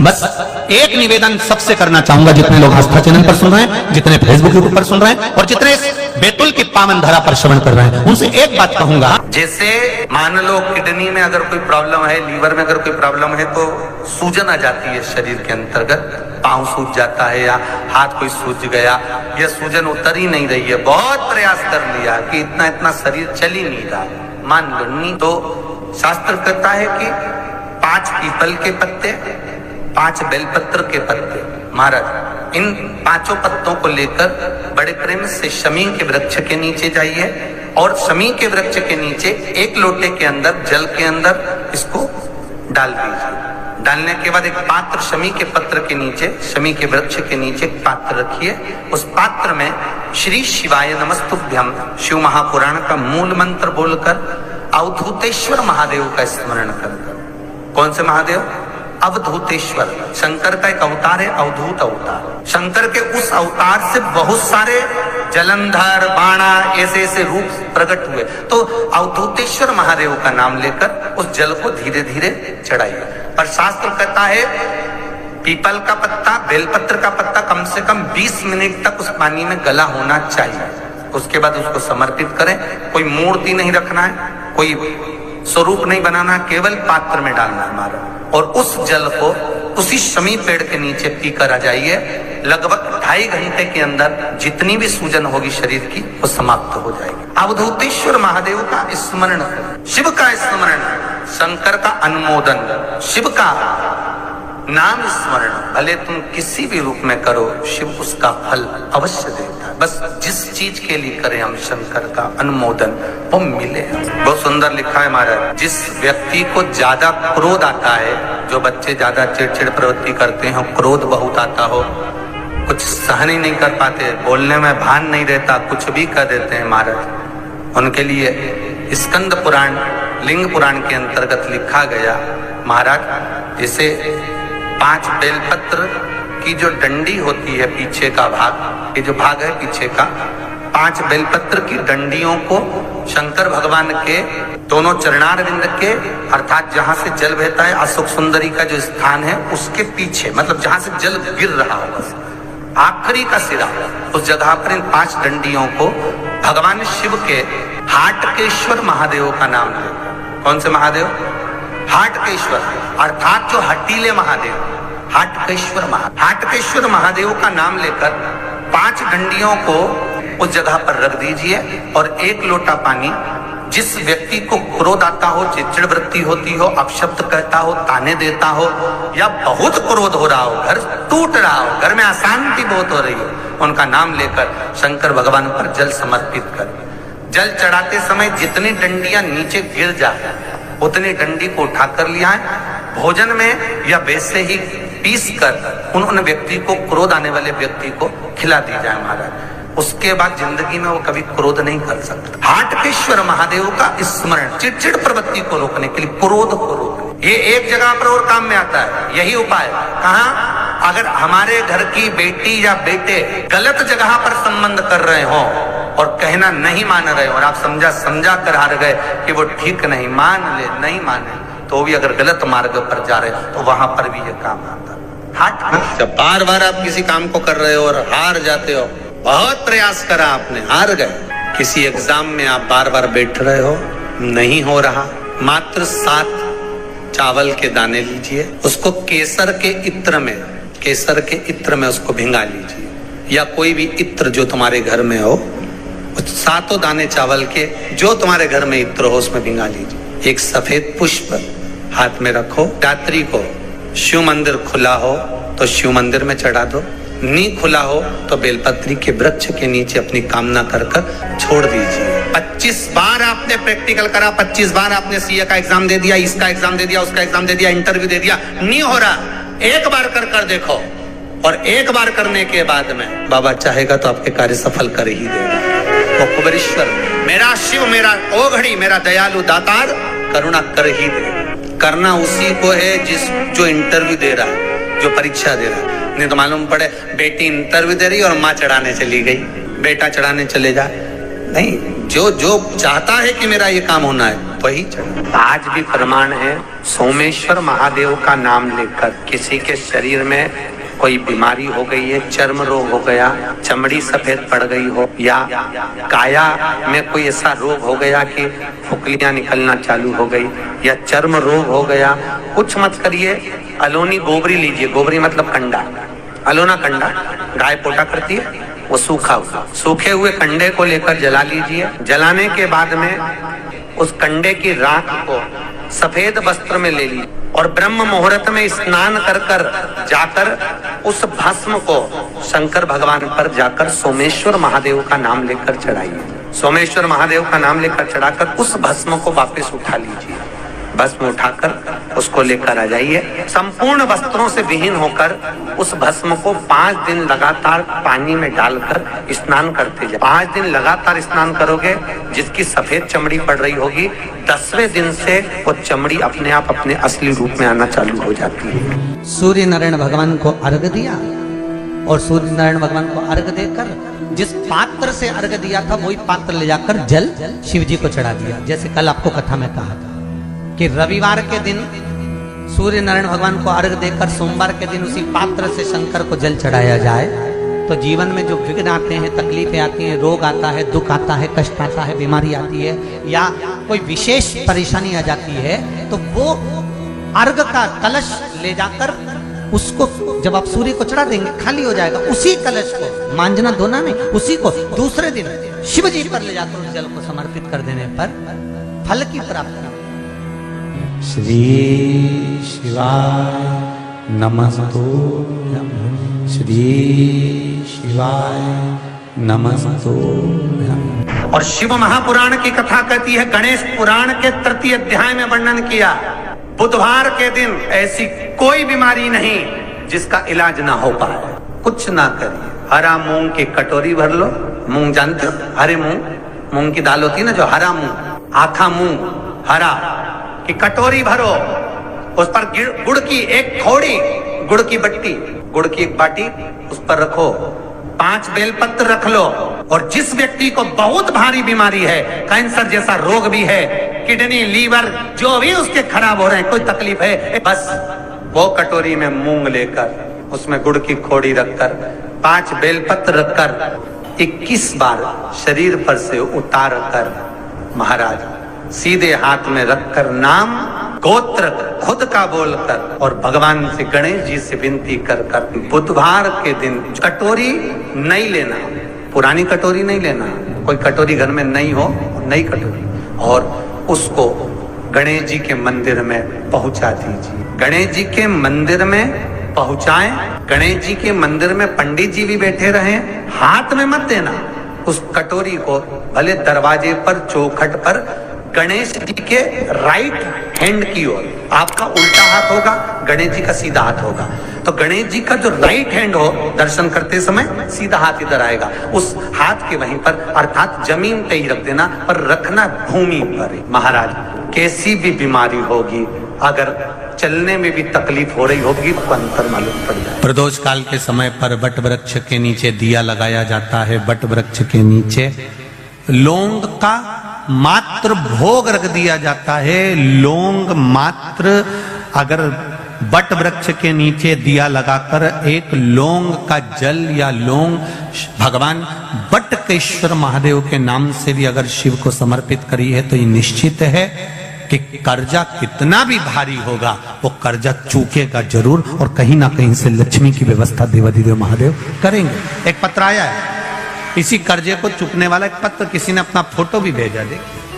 बस एक निवेदन सबसे करना चाहूंगा, जितने लोग आस्था चैनल पर सुन रहे हैं, जितने फेसबुक यूट्यूब पर सुन रहे हैं और जितने बैतुल की पावन धरा पर श्रवण कर रहे हैं, उनसे एक बात कहूंगा। जैसे मान लो किडनी में अगर कोई प्रॉब्लम है, लीवर में अगर कोई प्रॉब्लम है, तो सूजन आ जाती है शरीर के अंतर्गत, पांव सूज जाता है या हाथ कोई सूज गया, यह सूजन उतर ही नहीं रही है, बहुत प्रयास कर लिया कि इतना शरीर चल ही नहीं रहा, मान लो नहीं, तो शास्त्र कहता है कि 5 पीपल के पत्ते, 5 बेलपत्र के पत्ते, महाराज इन 5 पत्तों को लेकर बड़े प्रेम से शमी के वृक्ष के नीचे जाइए और शमी के वृक्ष के नीचे 1 लोटे के अंदर जल के अंदर इसको डाल दीजिए। डालने के बाद एक पात्र शमी के पत्र के नीचे, शमी के वृक्ष के नीचे एक पात्र रखिए। उस पात्र में श्री शिवाय नमस्तुभ्यम शिव महापुराण का मूल मंत्र बोलकर अवधूतेश्वर महादेव का स्मरण कर। कौन से महादेव? अवधूतेश्वर, शंकर का एक अवतार है, अवधूत अवतार। शंकर के उस अवतार से बहुत सारे जलंधर, बाणा ऐसे रूप प्रकट हुए, तो अवधूतेश्वर महादेव का नाम लेकर उस जल को धीरे धीरे चढ़ाइए। पर शास्त्र कहता है पीपल का पत्ता, बेलपत्र का पत्ता कम से कम 20 मिनट तक उस पानी में गला होना चाहिए। उसके बाद उसको समर्पित करें। कोई मूर्ति नहीं रखना है, कोई स्वरूप नहीं बनाना, केवल पात्र में डालना है हमारा, और उस जल को उसी शमी पेड़ के नीचे पीकर आ जाइए। लगभग 2.5 घंटे के अंदर जितनी भी सूजन होगी शरीर की वो समाप्त हो जाएगी। अवधूतेश्वर महादेव का स्मरण, शिव का स्मरण, शंकर का अनुमोदन, शिव का नाम स्मरण, भले तुम किसी भी रूप में करो, शिव उसका फल अवश्य देता है। बस जिस चीज के लिए करें हम शंकर का अनुमोदन, वो मिले। बहुत सुंदर लिखा है महाराज, जिस व्यक्ति को ज्यादा क्रोध आता है, जो बच्चे ज्यादा चिड़चिड़ प्रवृत्ति करते हैं, क्रोध बहुत आता हो, कुछ सहन ही नहीं कर पाते, बोलने में भान नहीं रहता, कुछ भी कर देते हैं महाराज, उनके लिए स्कंद पुराण, लिंग पुराण के अंतर्गत लिखा गया महाराज, जैसे 5 बेलपत्र की जो डंडी होती है, पीछे का भाग, ये जो भाग है पीछे का, 5 बेलपत्र की डंडियों को शंकर भगवान के दोनों चरणारविंद के, अर्थात जहां से जल बहता है, अशोक सुंदरी का जो स्थान है उसके पीछे, मतलब जहां से जल गिर रहा होगा, आखिरी का सिरा, उस जगह पर इन 5 डंडियों को भगवान शिव के हाटकेश्वर महादेव का नाम ले। कौन से महादेव? हाटकेश्वर, अर्थात जो हटीले महादेव, हाटकेश्वर महादेव का नाम लेकर 5 डंडियों को उस जगह पर रख दीजिए और 1 लोटा पानी, जिस व्यक्ति को क्रोध आता हो, चिड़चिड़ वृत्ति होती हो, अपशब्द कहता हो, ताने देता हो, या बहुत क्रोध हो रहा हो, घर टूट रहा हो, घर में अशांति बहुत हो रही हो, उनका नाम लेकर शंकर भगवान पर जल समर्पित कर। जल चढ़ाते समय जितनी डंडियां नीचे गिर जाए उतनी डंडी को उठा कर लिया है, भोजन में या वैसे ही पीस कर उन व्यक्ति को, क्रोध आने वाले व्यक्ति को खिला दी जाए महाराज। उसके बाद जिंदगी में वो कभी क्रोध नहीं कर सकता। हाटकेश्वर महादेव का स्मरण, चिड़चिड़ प्रवृत्ति को रोकने के लिए, क्रोध को रोकने, ये एक जगह पर और काम में आता है। यही उपाय कहाँ? अगर हमारे घर की बेटी या बेटे गलत जगह पर संबंध कर रहे हो और कहना नहीं मान रहे हो, और आप समझा कर हार गए कि वो ठीक नहीं, मान ले, नहीं माने, तो भी अगर गलत मार्ग पर जा रहे तो वहां पर भी ये काम आता है। जब बार बार आप किसी काम को कर रहे हो और हार जाते हो, बहुत प्रयास करा आपने, हार गए, किसी एग्जाम में आप बार बार बैठ रहे हो, नहीं हो रहा, मात्र 7 चावल के दाने लीजिए, उसको केसर के इत्र में उसको भिंगा लीजिए, या कोई भी इत्र जो तुम्हारे घर में हो, 7 दाने चावल के जो तुम्हारे घर में इत्र हो उसमें भिंगा लीजिए। एक सफेद पुष्प हाथ में रखो। रात्रि को शिव मंदिर खुला हो तो शिव मंदिर में चढ़ा दो, नहीं खुला हो तो बेलपत्री के वृक्ष के नीचे अपनी कामना कर छोड़ दीजिए। 25 बार आपने प्रैक्टिकल करा, 25 बार आपने सीए का एग्जाम दे दिया, इसका एग्जाम दे दिया, उसका एग्जाम दे दिया, इंटरव्यू दे दिया, नहीं हो रहा, एक बार कर देखो, और एक बार करने के बाद में बाबा चाहेगा तो आपके कार्य सफल कर ही देगा। वो कुबेरेश्वर, मेरा शिव, मेरा ओ घड़ी, मेरा दयालु दातार करुणा कर ही दे। करना उसी को है जो इंटरव्यू दे रहा है, जो परीक्षा दे रहा है। नहीं तो मालूम पड़े बेटी इंटरव्यू दे रही और माँ चढ़ाने चली गई, बेटा चढ़ाने चले जाए, नहीं, जो जो चाहता है कि मेरा ये काम होना है वही चढ़ा। आज भी प्रमाण है, सोमेश्वर महादेव का नाम लेकर किसी के शरीर में कोई बीमारी हो गई है, चर्म रोग हो गया, चमड़ी सफेद पड़ गई हो, या काया में कोई ऐसा रोग हो गया कि फुकलियां निकलना चालू हो गई, या चर्म रोग हो गया, कुछ मत करिए, अलोनी गोबरी लीजिए। गोबरी मतलब कंडा, अलोना कंडा गाय पोटा करती है, वो सूखा हुआ, सूखे हुए कंडे को लेकर जला लीजिए। जलाने के बाद में उस कंडे की राख को सफेद वस्त्र में ले लीजिए और ब्रह्म मुहूर्त में स्नान कर कर जाकर उस भस्म को शंकर भगवान पर जाकर सोमेश्वर महादेव का नाम लेकर चढ़ाइए। सोमेश्वर महादेव का नाम लेकर चढ़ाकर उस भस्म को वापस उठा लीजिए। भस्म उठाकर उसको लेकर आ जाइए। संपूर्ण वस्त्रों से विहीन होकर उस भस्म को 5 दिन लगातार पानी में डालकर स्नान करते जाए। 5 दिन लगातार स्नान करोगे, जिसकी सफेद चमड़ी पड़ रही होगी, 10वें दिन से वो चमड़ी अपने आप अपने असली रूप में आना चालू हो जाती है। सूर्य नारायण भगवान को अर्घ दिया और सूर्य नारायण भगवान को अर्घ देकर जिस पात्र से अर्घ दिया था वही पात्र ले जाकर जल शिव जी को चढ़ा दिया। जैसे कल आपको कथा में कहा था कि रविवार के दिन सूर्य नारायण भगवान को अर्घ देकर सोमवार के दिन उसी पात्र से शंकर को जल चढ़ाया जाए तो जीवन में जो विघ्न आते हैं, तकलीफें आती हैं, रोग आता है, दुख आता है, कष्ट आता है, बीमारी आती है या कोई विशेष परेशानी आ जाती है, तो वो अर्घ का कलश ले जाकर उसको जब आप सूर्य को चढ़ा देंगे खाली हो जाएगा। उसी कलश को मांजना धोना नहीं, उसी को दूसरे दिन शिव जी पर ले जाकर उस जल को समर्पित कर देने पर फल की प्राप्ति। श्री शिवाय नमस्तुभ्यं, श्री शिवाय नमस्तुभ्यं। और शिव महापुराण की कथा कहती है, गणेश पुराण के 3 अध्याय में वर्णन किया, बुधवार के दिन ऐसी कोई बीमारी नहीं जिसका इलाज ना हो पाए। कुछ ना करिए, हरा मूंग की कटोरी भर लो। मूंग जानते हो, हरे मूंग की दाल होती है ना, जो हरा मूंग, आखा मूंग हरा की कटोरी भरो, उस पर गुड़ की एक थोड़ी, गुड़ की बट्टी, गुड़ की एक बाटी उस पर रखो, 5 बेलपत्र रख लो। और जिस व्यक्ति को बहुत भारी बीमारी है, कैंसर जैसा रोग भी है, किडनी, लीवर, जो भी उसके खराब हो रहे हैं, कोई तकलीफ है, बस वो कटोरी में मूंग लेकर उसमें गुड़ की खोड़ी रखकर 5 बेलपत्र रखकर 21 बार शरीर पर से उतार कर महाराज सीधे हाथ में रखकर नाम गोत्र खुद का बोलकर और भगवान से, गणेश जी से विनती कर कर बुधवार के दिन कटोरी नहीं लेना, पुरानी कटोरी नहीं लेना, कोई कटोरी घर में नहीं हो, नई कटोरी, और उसको गणेश जी के मंदिर में पहुंचा दीजिए। गणेश जी के मंदिर में पहुंचाएं। गणेश जी के मंदिर में पंडित जी भी बैठे रहें, हाथ में मत देना उस कटोरी को, भले दरवाजे पर, चौखट पर, गणेश जी के राइट हैंड की ओर। आपका उल्टा हाथ होगा, गणेश जी का सीधा हाथ होगा, तो गणेश जी का जो राइट हैंड हो, दर्शन करते समय सीधा हाथ इधर आएगा, उस हाथ के वहीं पर, अर्थात जमीन पे ही रख देना, पर रखना भूमि पर। महाराज कैसी भी बीमारी होगी, अगर चलने में भी तकलीफ हो रही होगी तो अंतर मालूम पड़ जाए। प्रदोष काल के समय पर वट वृक्ष के नीचे दिया लगाया जाता है। वट वृक्ष के नीचे लौंग का मात्र भोग रख दिया जाता है। लौंग मात्र, अगर वट वृक्ष के नीचे दिया लगाकर एक लौंग का जल या लौंग भगवान वटकेश्वर महादेव के नाम से भी अगर शिव को समर्पित करी है तो ये निश्चित है कि कर्जा कितना भी भारी होगा वो कर्जा चूकेगा जरूर, और कहीं ना कहीं से लक्ष्मी की व्यवस्था देवाधिदेव महादेव करेंगे। एक पत्र आया है, इसी कर्जे को चुकने वाला एक पत्र, किसी ने अपना फोटो भी भेजा। देखिए